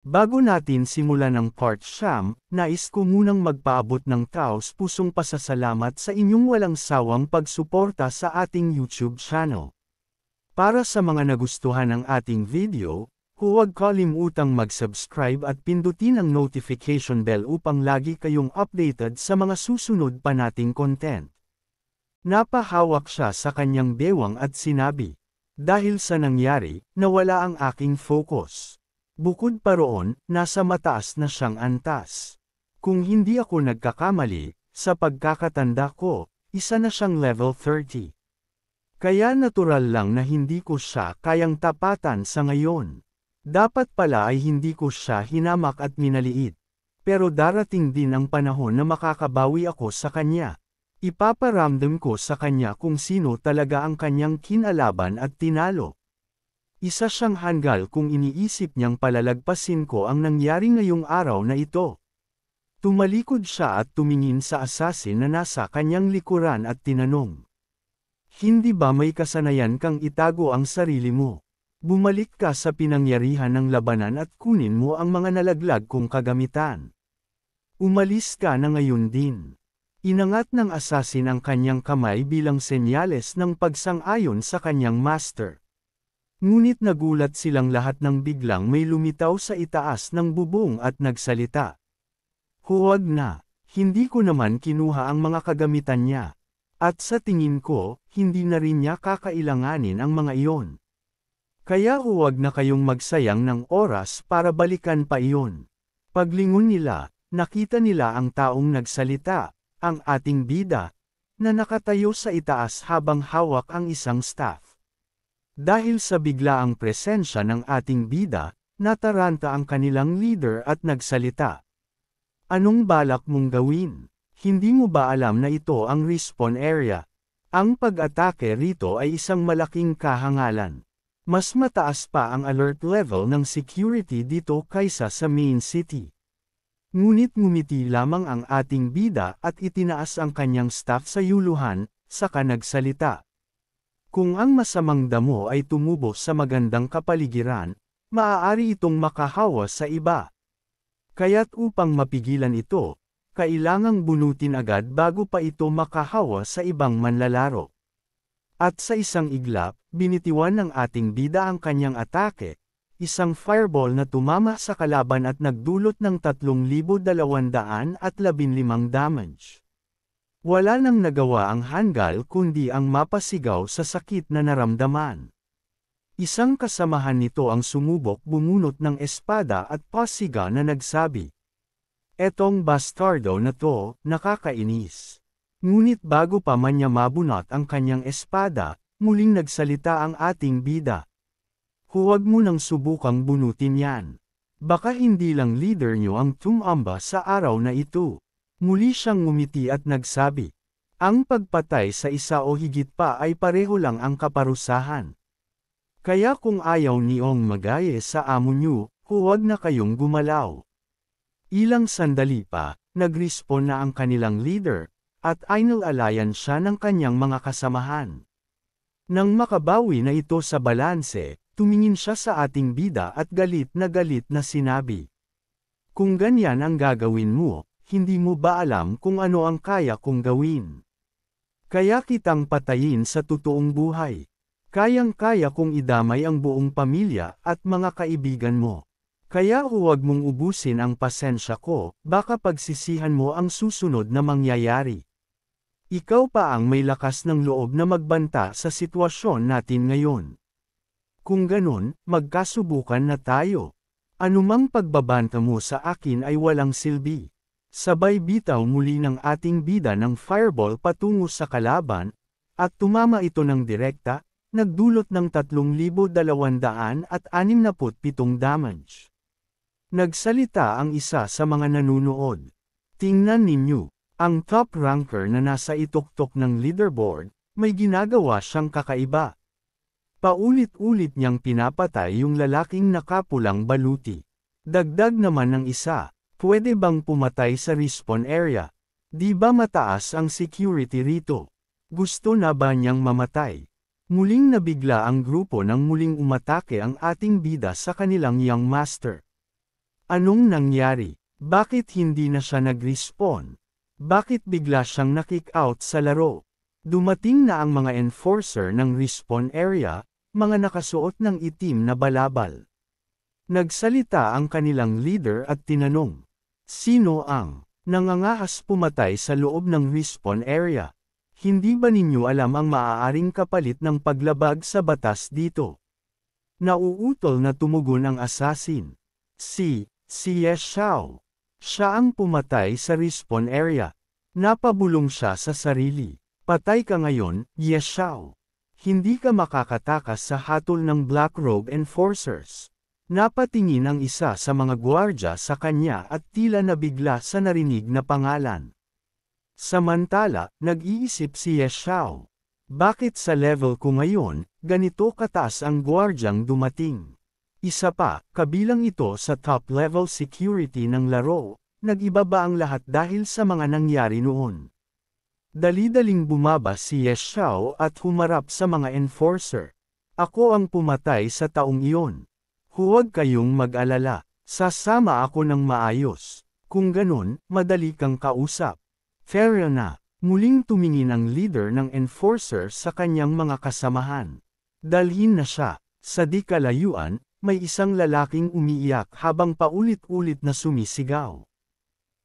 Bago natin simulan ang part siyam, nais ko munang magpaabot ng taos-pusong pasasalamat sa inyong walang sawang pagsuporta sa ating YouTube channel. Para sa mga nagustuhan ng ating video, huwag kalimutang mag-subscribe at pindutin ang notification bell upang lagi kayong updated sa mga susunod pa nating content. Napahawak siya sa kanyang bewang at sinabi, "Dahil sa nangyari, nawala ang aking focus. Bukod pa roon, nasa mataas na siyang antas. Kung hindi ako nagkakamali, sa pagkakatanda ko, isa na siyang level 30. Kaya natural lang na hindi ko siya kayang tapatan sa ngayon. Dapat pala ay hindi ko siya hinamak at minaliit. Pero darating din ang panahon na makakabawi ako sa kanya. Ipaparamdam ko sa kanya kung sino talaga ang kanyang kinalaban at tinalo. Isa siyang hanggal kung iniisip niyang palalagpasin ko ang nangyari ngayong araw na ito." Tumalikod siya at tumingin sa assassin na nasa kanyang likuran at tinanong, "Hindi ba may kasanayan kang itago ang sarili mo? Bumalik ka sa pinangyarihan ng labanan at kunin mo ang mga nalaglag kong kagamitan. Umalis ka na ngayon din." Inangat ng assassin ang kanyang kamay bilang senyales ng pagsang-ayon sa kanyang master. Ngunit nagulat silang lahat nang biglang may lumitaw sa itaas ng bubong at nagsalita. "Huwag na, hindi ko naman kinuha ang mga kagamitan niya. At sa tingin ko, hindi na rin niya kakailanganin ang mga iyon. Kaya huwag na kayong magsayang ng oras para balikan pa iyon." Paglingon nila, nakita nila ang taong nagsalita, ang ating bida, na nakatayo sa itaas habang hawak ang isang staff. Dahil sa biglaang presensya ng ating bida, nataranta ang kanilang leader at nagsalita. "Anong balak mong gawin? Hindi mo ba alam na ito ang respawn area? Ang pag-atake rito ay isang malaking kahangalan. Mas mataas pa ang alert level ng security dito kaysa sa main city." Ngunit ngumiti lamang ang ating bida at itinaas ang kanyang staff sa yuluhan, saka nagsalita. "Kung ang masamang damo ay tumubo sa magandang kapaligiran, maaari itong makahawa sa iba. Kaya't upang mapigilan ito, kailangang bunutin agad bago pa ito makahawa sa ibang manlalaro." At sa isang iglap, binitiwan ng ating bida ang kanyang atake, isang fireball na tumama sa kalaban at nagdulot ng 3,215 damage. Wala nang nagawa ang hanggal kundi ang mapasigaw sa sakit na naramdaman. Isang kasamahan nito ang sumubok bumunot ng espada at pasiga na nagsabi, "Etong bastardo na to, nakakainis." Ngunit bago pa man niya mabunot ang kanyang espada, muling nagsalita ang ating bida. "Huwag mo nang subukang bunutin yan. Baka hindi lang leader niyo ang tumamba sa araw na ito." Muli siyang ngumiti at nagsabi, "Ang pagpatay sa isa o higit pa ay pareho lang ang kaparusahan. Kaya kung ayaw niyong magaye sa amo niyo, huwag na kayong gumalaw." Ilang sandali pa, nag-respawn na ang kanilang leader, at inilalayan siya ng kanyang mga kasamahan. Nang makabawi na ito sa balanse, tumingin siya sa ating bida at galit na sinabi, "Kung ganyan ang gagawin mo, hindi mo ba alam kung ano ang kaya kong gawin? Kaya kitang patayin sa totoong buhay. Kayang-kaya kong idamay ang buong pamilya at mga kaibigan mo. Kaya huwag mong ubusin ang pasensya ko, baka pagsisihan mo ang susunod na mangyayari. Ikaw pa ang may lakas ng loob na magbanta sa sitwasyon natin ngayon. Kung ganun, magkasubukan na tayo. Anumang pagbabanta mo sa akin ay walang silbi." Sabay bitaw muli ng ating bida ng fireball patungo sa kalaban, at tumama ito ng direkta, nagdulot ng 3,267 damage. Nagsalita ang isa sa mga nanunood. "Tingnan ninyo, ang top ranker na nasa ituktok ng leaderboard, may ginagawa siyang kakaiba. Paulit-ulit niyang pinapatay yung lalaking nakapulang baluti." Dagdag naman ng isa, "Pwede bang pumatay sa respawn area? Di ba mataas ang security rito? Gusto na ba niyang mamatay?" Muling nabigla ang grupo nang muling umatake ang ating bida sa kanilang young master. Anong nangyari? Bakit hindi na siya nag-respawn? Bakit bigla siyang na-kick out sa laro? Dumating na ang mga enforcer ng respawn area, mga nakasuot ng itim na balabal. Nagsalita ang kanilang leader at tinanong, "Sino ang nangangahas pumatay sa loob ng respawn area? Hindi ba ninyo alam ang maaaring kapalit ng paglabag sa batas dito?" Nauutol na tumugon ang assassin. Si Ye Xiao. Siya ang pumatay sa respawn area. Napabulong siya sa sarili. Patay ka ngayon, Ye Xiao. Hindi ka makakatakas sa hatol ng Black Robe Enforcers. Napatingin ang isa sa mga gwardya sa kanya at tila nabigla sa narinig na pangalan. Samantala, nag-iisip si Ye Xiao. Bakit sa level ko ngayon, ganito kataas ang gwardyang dumating? Isa pa, kabilang ito sa top-level security ng laro, nag-iba ba ang lahat dahil sa mga nangyari noon? Dali-daling bumaba si Ye Xiao at humarap sa mga enforcer. Ako ang pumatay sa taong iyon. Huwag kayong mag-alala, sasama ako ng maayos. Kung ganun, madali kang kausap. Fair na, muling tumingin ang leader ng enforcer sa kanyang mga kasamahan. Dalhin na siya, sa di kalayuan, may isang lalaking umiiyak habang paulit-ulit na sumisigaw.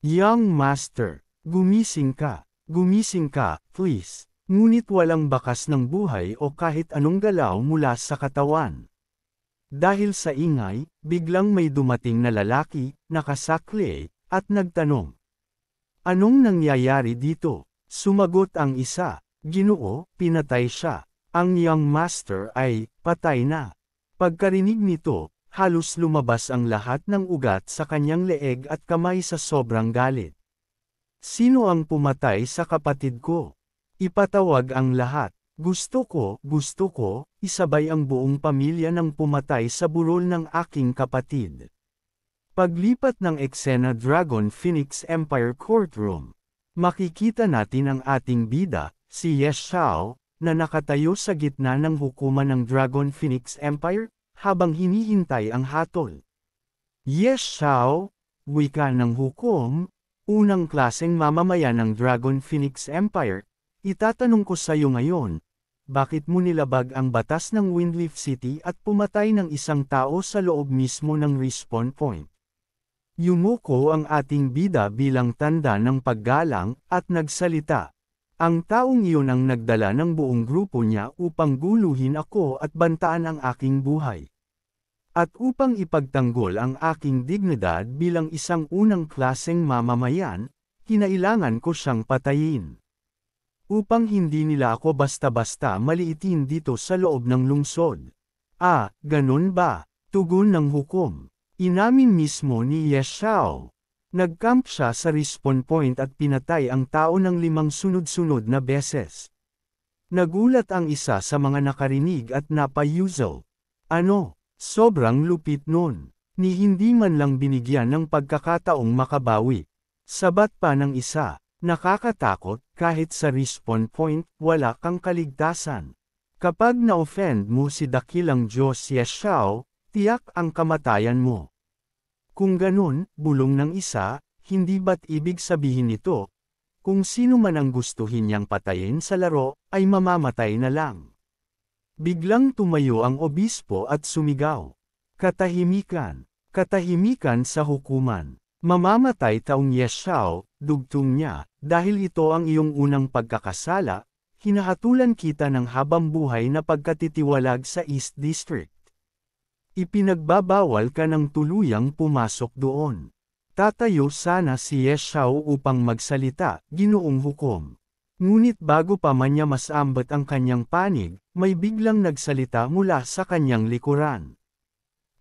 Young Master, gumising ka, please. Ngunit walang bakas ng buhay o kahit anong galaw mula sa katawan. Dahil sa ingay, biglang may dumating na lalaki, nakasakli, at nagtanong. Anong nangyayari dito? Sumagot ang isa, Ginoo, pinatay siya. Ang Young Master ay patay na. Pagkarinig nito, halos lumabas ang lahat ng ugat sa kanyang leeg at kamay sa sobrang galit. Sino ang pumatay sa kapatid ko? Ipatawag ang lahat. Gusto ko, isabay ang buong pamilya ng pumatay sa burol ng aking kapatid. Paglipat ng eksena Dragon Phoenix Empire Courtroom, makikita natin ang ating bida, si Ye Xiao, na nakatayo sa gitna ng hukuman ng Dragon Phoenix Empire, habang hinihintay ang hatol. Ye Xiao, wika ng hukom, unang klaseng mamamayan ng Dragon Phoenix Empire, itatanong ko sa iyo ngayon, bakit mo nilabag ang batas ng Windleaf City at pumatay ng isang tao sa loob mismo ng respawn point? Yumuko ang ating bida bilang tanda ng paggalang, at nagsalita. Ang taong iyon ang nagdala ng buong grupo niya upang guluhin ako at bantaan ang aking buhay. At upang ipagtanggol ang aking dignidad bilang isang unang klaseng mamamayan, kinailangan ko siyang patayin. Upang hindi nila ako basta-basta maliitin dito sa loob ng lungsod. Ah, ganun ba? Tugon ng hukom. Inamin mismo ni Ye Xiao. Nag-camp siya sa respawn point at pinatay ang tao ng 5 sunod-sunod na beses. Nagulat ang isa sa mga nakarinig at napayuzel. Ano? Sobrang lupit nun. Ni hindi man lang binigyan ng pagkakataong makabawi. Sabat pa ng isa, nakakatakot, kahit sa respawn point, wala kang kaligtasan. Kapag na-offend mo si dakilang Diyos Ye Xiao, tiyak ang kamatayan mo. Kung ganun, bulong ng isa, hindi ba't ibig sabihin nito, kung sino man ang gustuhin niyang patayin sa laro, ay mamamatay na lang. Biglang tumayo ang obispo at sumigaw. Katahimikan! Katahimikan sa hukuman. Mamamatay taong Ye Xiao, dugtong niya, dahil ito ang iyong unang pagkakasala, hinahatulan kita ng habang buhay na pagkatitiwalag sa East District. Ipinagbabawal ka ng tuluyang pumasok doon. Tatayo sana si Ye Xiao upang magsalita, Ginoong Hukom. Ngunit bago pa man niya masambot ang kanyang panig, may biglang nagsalita mula sa kanyang likuran.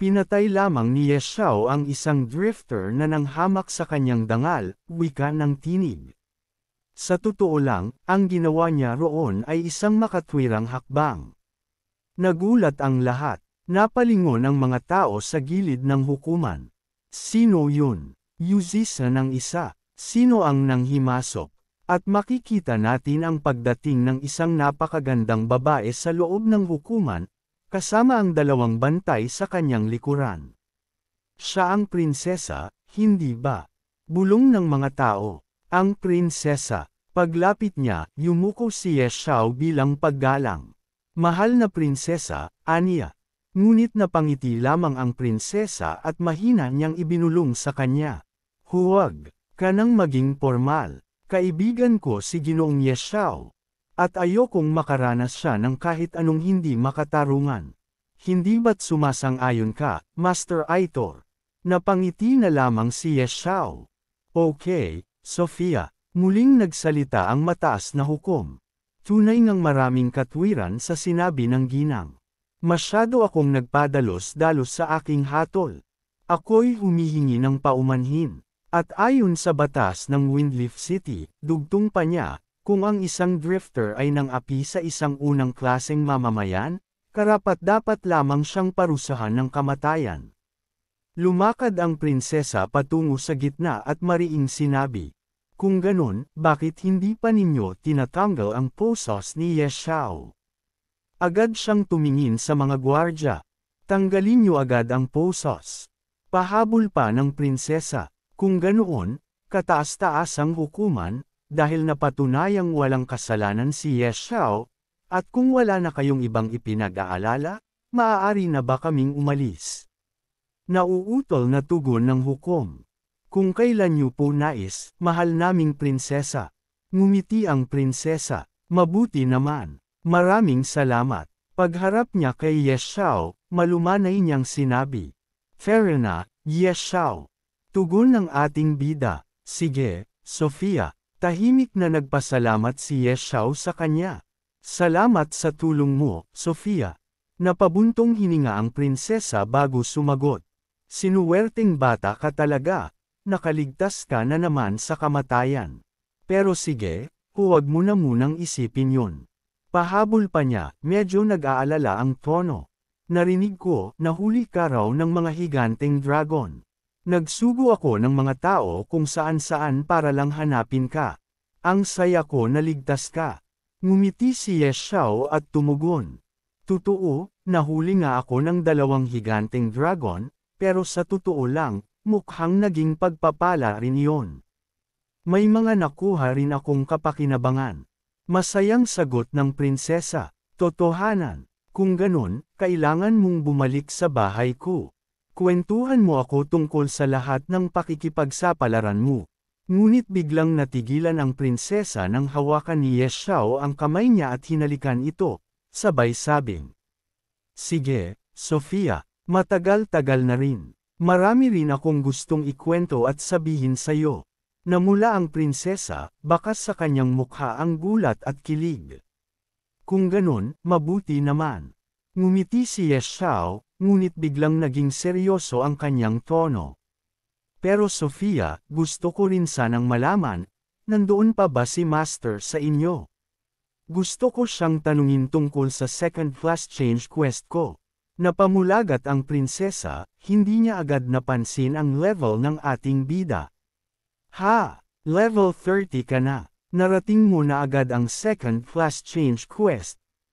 Pinatay lamang ni Ye Xiao ang isang drifter na nanghamak sa kanyang dangal, wika ng tinig. Sa totoo lang, ang ginawa niya roon ay isang makatwirang hakbang. Nagulat ang lahat. Napalingon ang mga tao sa gilid ng hukuman. Sino yun? Yuzisa ng isa. Sino ang nanghimasok? At makikita natin ang pagdating ng isang napakagandang babae sa loob ng hukuman, kasama ang 2 bantay sa kanyang likuran. Siya ang prinsesa, hindi ba? Bulong ng mga tao. Ang prinsesa. Paglapit niya, yumuko si Ye Xiao bilang paggalang. Mahal na prinsesa, aniya. Ngunit napangiti lamang ang prinsesa at mahina niyang ibinulong sa kanya. Huwag ka nang maging formal. Kaibigan ko si Ginoong Ye Xiao. At ayokong makaranas siya ng kahit anong hindi makatarungan. Hindi ba't sumasang-ayon ka, Master Aitor? Napangiti na lamang si Ye Xiao. Okay, Sofia. Muling nagsalita ang mataas na hukom. Tunay ngang maraming katwiran sa sinabi ng ginang. Masyado akong nagpadalos-dalos sa aking hatol. Ako'y humihingi ng paumanhin. At ayon sa batas ng Windleaf City, dugtong pa niya, kung ang isang drifter ay nang-api sa isang unang klaseng mamamayan, karapat-dapat lamang siyang parusahan ng kamatayan. Lumakad ang prinsesa patungo sa gitna at mariing sinabi. Kung ganon, bakit hindi pa ninyo tinatanggal ang posos ni Ye Xiao? Agad siyang tumingin sa mga gwardya. Tanggalin niyo agad ang posos. Pahabol pa ng prinsesa. Kung ganoon, kataas-taas ang hukuman, dahil napatunayang walang kasalanan si Ye Xiao, at kung wala na kayong ibang ipinag-aalala, maaari na ba kaming umalis? Nauutol na tugon ng hukom. Kung kailan niyo po nais, mahal naming prinsesa. Ngumiti ang prinsesa. Mabuti naman. Maraming salamat. Pagharap niya kay Ye Xiao, malumanay niyang sinabi. Fair na, Ye Xiao. Tugon ng ating bida. Sige, Sofia. Tahimik na nagpasalamat si Ye Xiao sa kanya. Salamat sa tulong mo, Sofia. Napabuntong hininga ang prinsesa bago sumagot. Sinuwerteng bata ka talaga. Nakaligtas ka na naman sa kamatayan. Pero sige, huwag mo na munang isipin yun. Pahabol pa niya, medyo nag-aalala ang tono. Narinig ko, nahuli ka raw ng mga higanteng dragon. Nagsugo ako ng mga tao kung saan-saan para lang hanapin ka. Ang saya ko na ligtas ka. Ngumiti si Ye Xiao at tumugon. Totoo, nahuli nga ako ng 2 higanteng dragon, pero sa totoo lang, mukhang naging pagpapala rin iyon. May mga nakuha rin akong kapakinabangan. Masayang sagot ng prinsesa. Totohanan. Kung ganon, kailangan mong bumalik sa bahay ko. Kwentuhan mo ako tungkol sa lahat ng pakikipagsapalaran mo. Ngunit biglang natigilan ang prinsesa nang hawakan ni Ye Xiao ang kamay niya at hinalikan ito, sabay sabing. Sige, Sofia, matagal-tagal na rin. Marami rin akong gustong ikwento at sabihin sa'yo. Namula ang prinsesa, bakas sa kanyang mukha ang gulat at kilig. Kung ganon, mabuti naman. Ngumiti si Ye Xiao, ngunit biglang naging seryoso ang kanyang tono. Pero Sofia, gusto ko rin sanang malaman, nandoon pa ba si Master sa inyo? Gusto ko siyang tanungin tungkol sa second class change quest ko. Napamulagat ang prinsesa, hindi niya agad napansin ang level ng ating bida. Ha! Level 30 ka na. Narating mo na agad ang second class change quest.